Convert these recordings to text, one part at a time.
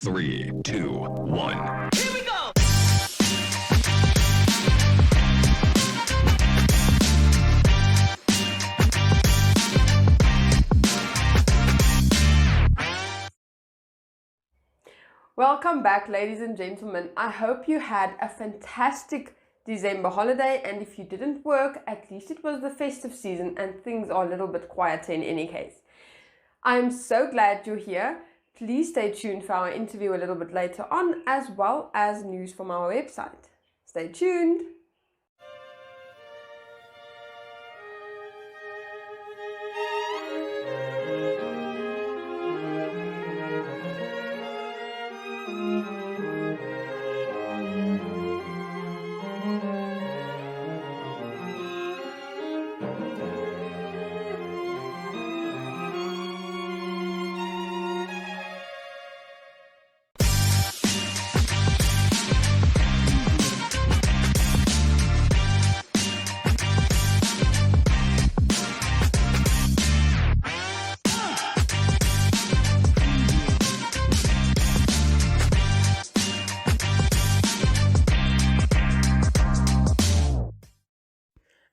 3, 2, 1. Here we go! Welcome back, ladies and gentlemen. I hope you had a fantastic December holiday, and if you didn't work, at least it was the festive season and things are a little bit quieter in any case. I'm so glad you're here. Please stay tuned for our interview a little bit later on, as well as news from our website. Stay tuned.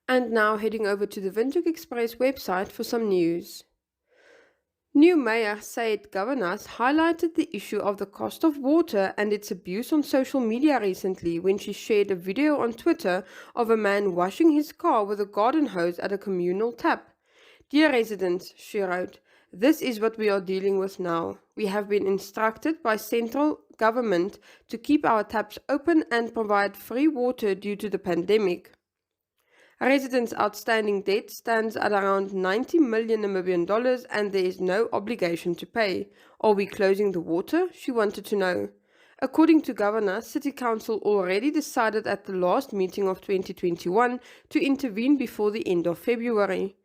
And now heading over to the Windhoek Express website for some news. New Mayor Syed Governors highlighted the issue of the cost of water and its abuse on social media recently when she shared a video on Twitter of a man washing his car with a garden hose at a communal tap. "Dear residents," she wrote, "this is what we are dealing with now. We have been instructed by central government to keep our taps open and provide free water due to the pandemic. Residents' outstanding debt stands at around 90 million Namibian dollars and there is no obligation to pay. Are we closing the water?" she wanted to know. According to Governor, City Council already decided at the last meeting of 2021 to intervene before the end of February.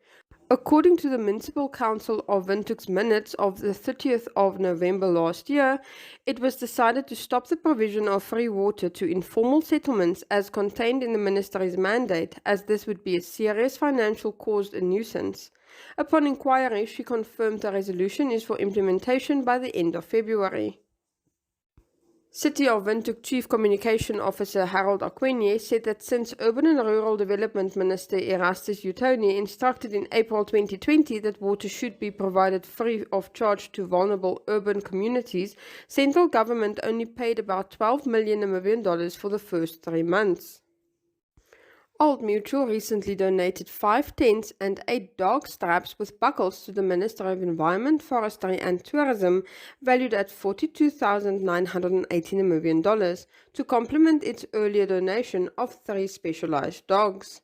According to the Municipal Council of Windhoek's minutes of the 30th of November last year, it was decided to stop the provision of free water to informal settlements as contained in the Ministry's mandate, as this would be a serious financial caused a nuisance. Upon inquiry, she confirmed the resolution is for implementation by the end of February. City of Windhoek Chief Communication Officer Harold Akwenye said that since Urban and Rural Development Minister Erastus Utoni instructed in April 2020 that water should be provided free of charge to vulnerable urban communities, central government only paid about 12 million Namibian dollars for the first 3 months. Old Mutual recently donated 5 tents and 8 dog straps with buckles to the Minister of Environment, Forestry and Tourism, valued at 42,980 Namibian dollars, to complement its earlier donation of 3 specialized dogs.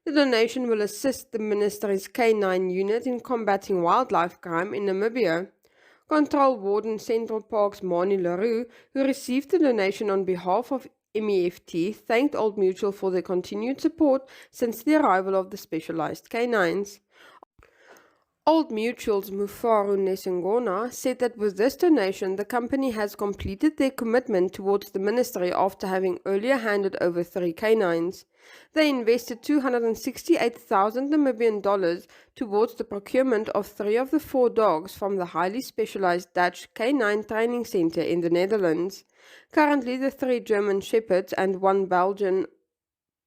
The donation will assist the Ministry's K9 unit in combating wildlife crime in Namibia. Control Warden Central Park's Mani LaRue, who received the donation on behalf of MEFT, thanked Old Mutual for their continued support since the arrival of the specialized canines. Old Mutual's Mufaru Nesengona said that with this donation, the company has completed their commitment towards the ministry after having earlier handed over 3 canines. They invested 268,000 Namibian dollars towards the procurement of 3 of the 4 dogs from the highly specialized Dutch Canine Training Center in the Netherlands. Currently, the 3 German Shepherds and 1 Belgian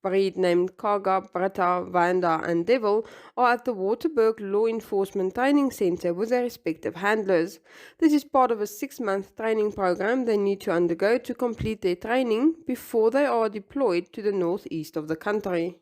breed named Kaga, Britta, Wanda and Devil are at the Waterberg Law Enforcement Training Center with their respective handlers. This is part of a 6-month training program they need to undergo to complete their training before they are deployed to the northeast of the country.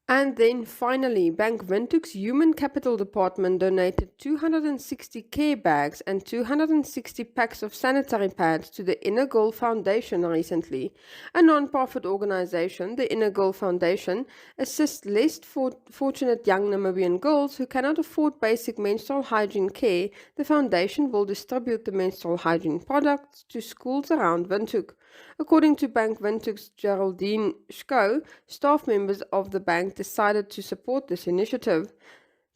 And then finally, Bank Windhoek's Human Capital Department donated 260 care bags and 260 packs of sanitary pads to the Inner Girl Foundation recently. A non-profit organization, the Inner Girl Foundation, assists less fortunate young Namibian girls who cannot afford basic menstrual hygiene care. The foundation will distribute the menstrual hygiene products to schools around Windhoek. According to Bank Windhoek's Geraldine Schou, staff members of the bank decided to support this initiative.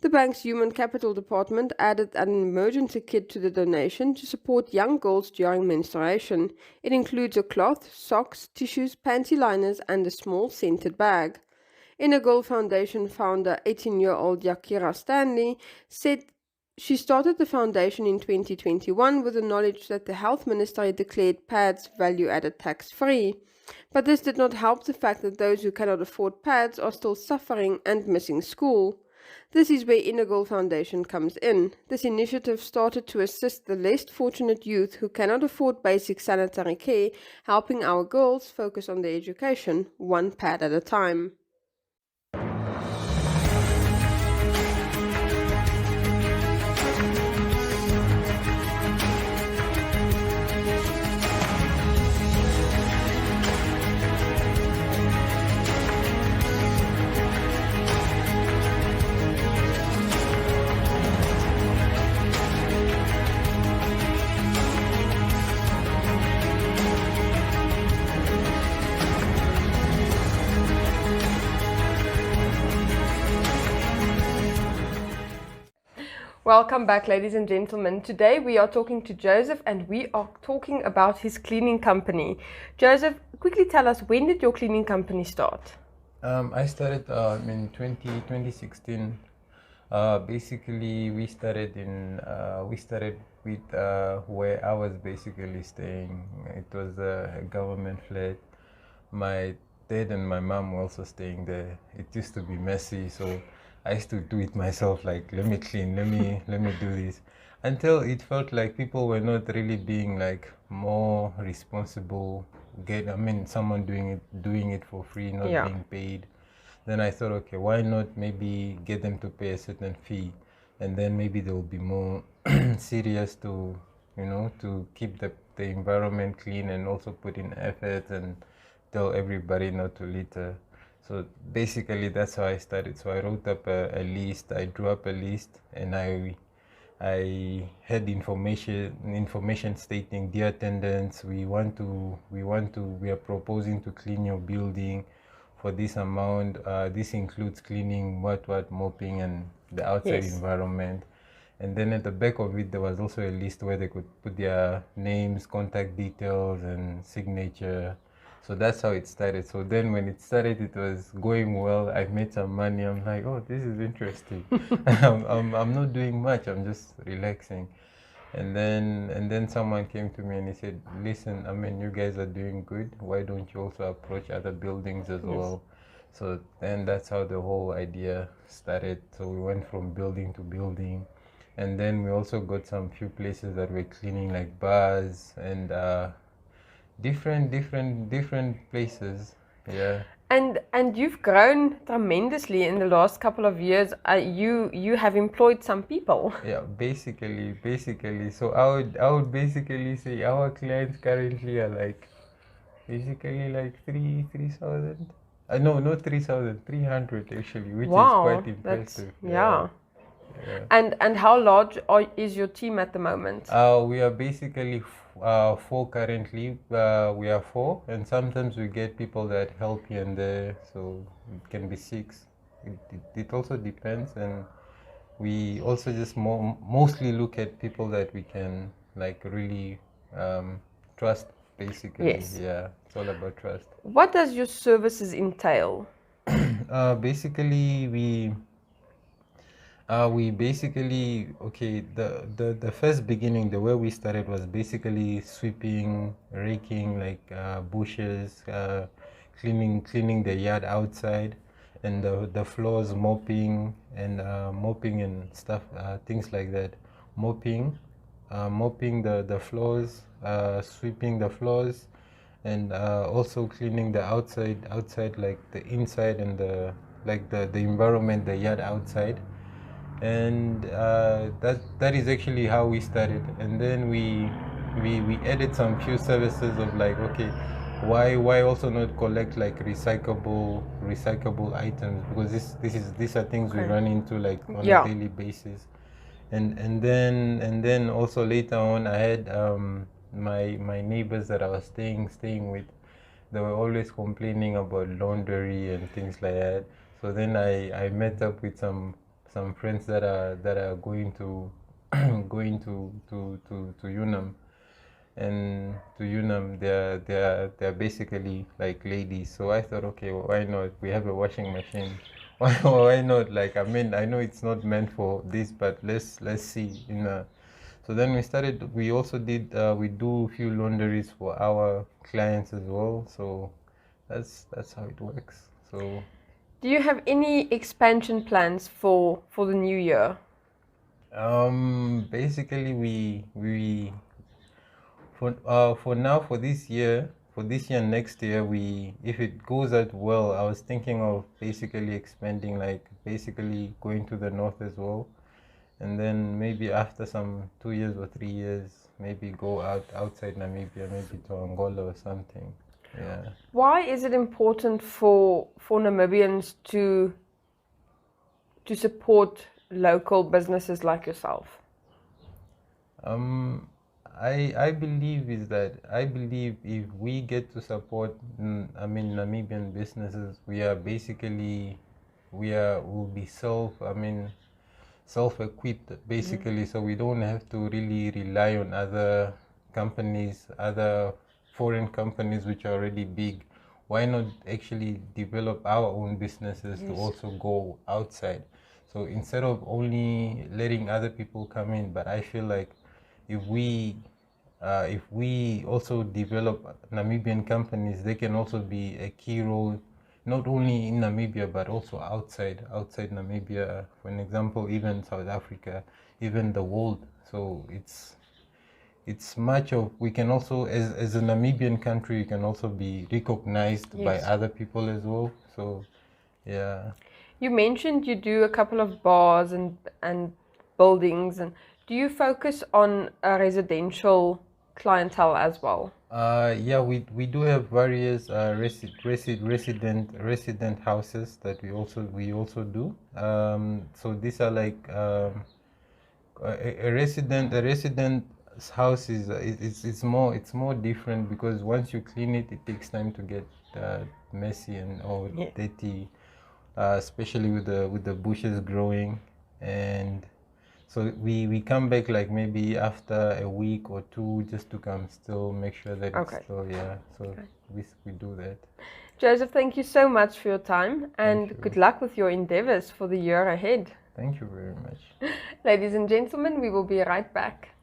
The bank's Human Capital Department added an emergency kit to the donation to support young girls during menstruation. It includes a cloth, socks, tissues, panty liners, and a small scented bag. Inner Girl Foundation founder 18-year-old Yakira Stanley said She started the foundation in 2021 with the knowledge that the health minister had declared pads value added tax free. But this did not help the fact that those who cannot afford pads are still suffering and missing school. This is where Integral Foundation comes in. This initiative started to assist the less fortunate youth who cannot afford basic sanitary care, helping our girls focus on their education, one pad at a time. Welcome back, ladies and gentlemen. Today we are talking to Joseph and we are talking about his cleaning company. Joseph, quickly tell us, when did your cleaning company start? I started in 2016. Basically, we started with where I was basically staying. It was a government flat. My dad and my mom were also staying there. It used to be messy, so I used to do it myself. Like, let me clean, let me do this, until it felt like people were not really being like more responsible. Someone doing it for free, not being paid. Then I thought, okay, why not maybe get them to pay a certain fee, and then maybe they will be more serious to, to keep the environment clean and also put in effort and tell everybody not to litter. So basically that's how I started. So I wrote up a list, I drew up a list, and I had information stating, dear attendants, we are proposing to clean your building for this amount. This includes cleaning, mopping, and the outside environment. And then at the back of it, there was also a list where they could put their names, contact details, and signature. So that's how it started. So then when it started, it was going well. I made some money. I'm like, oh, this is interesting. I'm not doing much. I'm just relaxing. And then someone came to me and he said, listen, you guys are doing good. Why don't you also approach other buildings as well? So then that's how the whole idea started. So we went from building to building. And then we also got some few places that were cleaning, like bars and different places. Yeah. And you've grown tremendously in the last couple of years. You have employed some people. Yeah, basically. So I would basically say our clients currently are like basically like 3,000. No, not 3,000, 300 actually, which is quite impressive. Yeah. And how large is your team at the moment? We are basically four currently. We are four, and sometimes we get people that help here and there, so it can be six. It also depends, and we also just mostly look at people that we can like really trust, basically. Yes. Yeah, it's all about trust. What does your services entail? Basically, we basically, okay, the first beginning, the way we started was basically sweeping, raking like bushes, cleaning the yard outside, and the floors, mopping and stuff, things like that. Mopping the floors, sweeping the floors, and also cleaning the outside like the inside and the environment, the yard outside. And that is actually how we started. And then we added some few services of like, okay, why also not collect like recyclable items, because these are things we run into like on a daily basis. And then also later on, I had my neighbors that I was staying with. They were always complaining about laundry and things like that. So then I met up with some friends that are going to UNAM, and to UNAM they're basically like ladies. So I thought, okay, why not? We have a washing machine. why not? Like, I mean, I know it's not meant for this, but let's see. So then we started. We also did. We do a few laundries for our clients as well. So that's how it works. So Do you have any expansion plans for the new year? basically we for now for this year next year, we if it goes out well, I was thinking of basically expanding, like basically going to the north as well, and then maybe after some 2 years or 3 years, maybe go outside Namibia, maybe to Angola or something. Yeah. Why is it important for Namibians to support local businesses like yourself? Um, I believe is that I believe if we get to support, I mean, Namibian businesses, we are basically will be self-equipped basically, so we don't have to really rely on other companies, other foreign companies which are already big. Why not actually develop our own businesses to also go outside? So instead of only letting other people come in, but I feel like if we also develop Namibian companies, they can also be a key role, not only in Namibia but also outside Namibia. For an example, even South Africa, even the world. So it's much of we can also as a Namibian country, you can also be recognized by other people as well. So yeah. You mentioned you do a couple of bars and buildings, and do you focus on a residential clientele as well? Yeah, we do have various resident houses that we also do. So these are like a resident house it's more different because once you clean it, it takes time to get messy and or dirty, especially with the bushes growing. And so we come back like maybe after a week or two just to come still make sure that it's still, yeah. So we do that. Joseph, thank you so much for your time and good luck with your endeavors for the year ahead. Thank you very much. Ladies and gentlemen, we will be right back.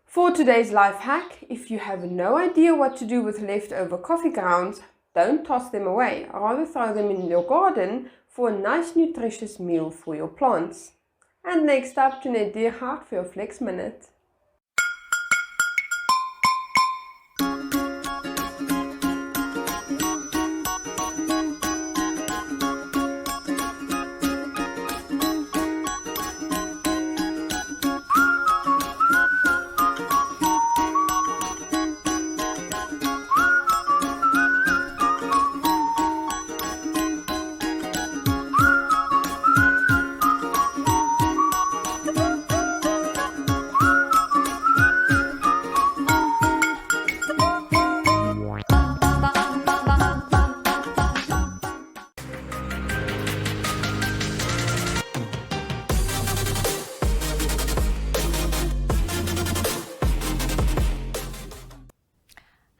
For today's life hack, if you have no idea what to do with leftover coffee grounds, don't toss them away, rather throw them in your garden for a nice nutritious meal for your plants. And next up, Jeanette Diergaard for your Flex Minute.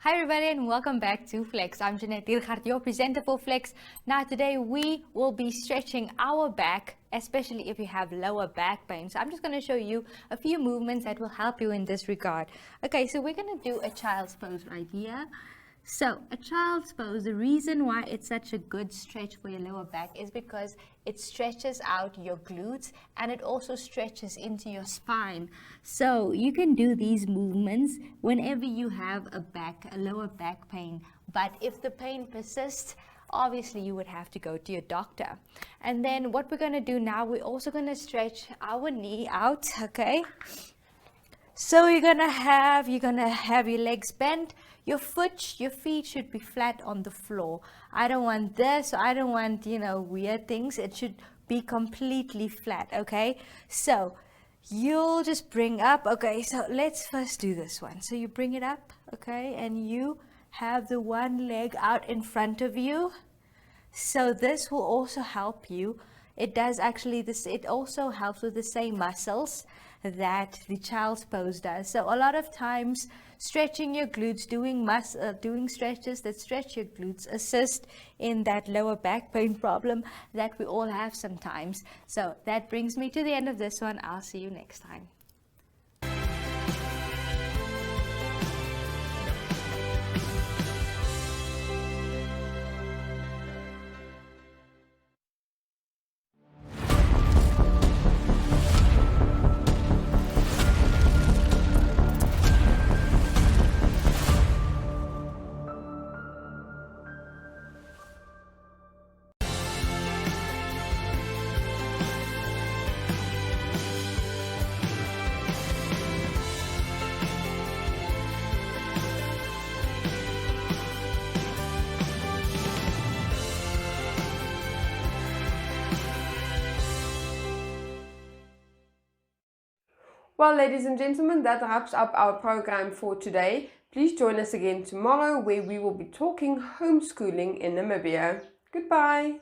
Hi everybody and welcome back to Flex. I'm Jeanette Diergaard, your presenter for Flex. Now today we will be stretching our back, especially if you have lower back pain. So I'm just going to show you a few movements that will help you in this regard. Okay, so we're going to do a child's pose right here. So a child's pose, the reason why it's such a good stretch for your lower back is because it stretches out your glutes and it also stretches into your spine. So you can do these movements whenever you have a lower back pain. But if the pain persists, obviously you would have to go to your doctor. And then what we're going to do now, we're also going to stretch our knee out, okay? So you're gonna have your legs bent. Your feet should be flat on the floor. I don't want this. I don't want, weird things. It should be completely flat. Okay. So you'll just bring up. Okay. So let's first do this one. So you bring it up. Okay, and you have the one leg out in front of you. So this will also help you. It does actually this. It also helps with the same muscles that the child's pose does. So a lot of times, stretching your glutes, doing stretches that stretch your glutes, assist in that lower back pain problem that we all have sometimes. So that brings me to the end of this one. I'll see you next time. Well, ladies and gentlemen, that wraps up our program for today. Please join us again tomorrow where we will be talking homeschooling in Namibia. Goodbye.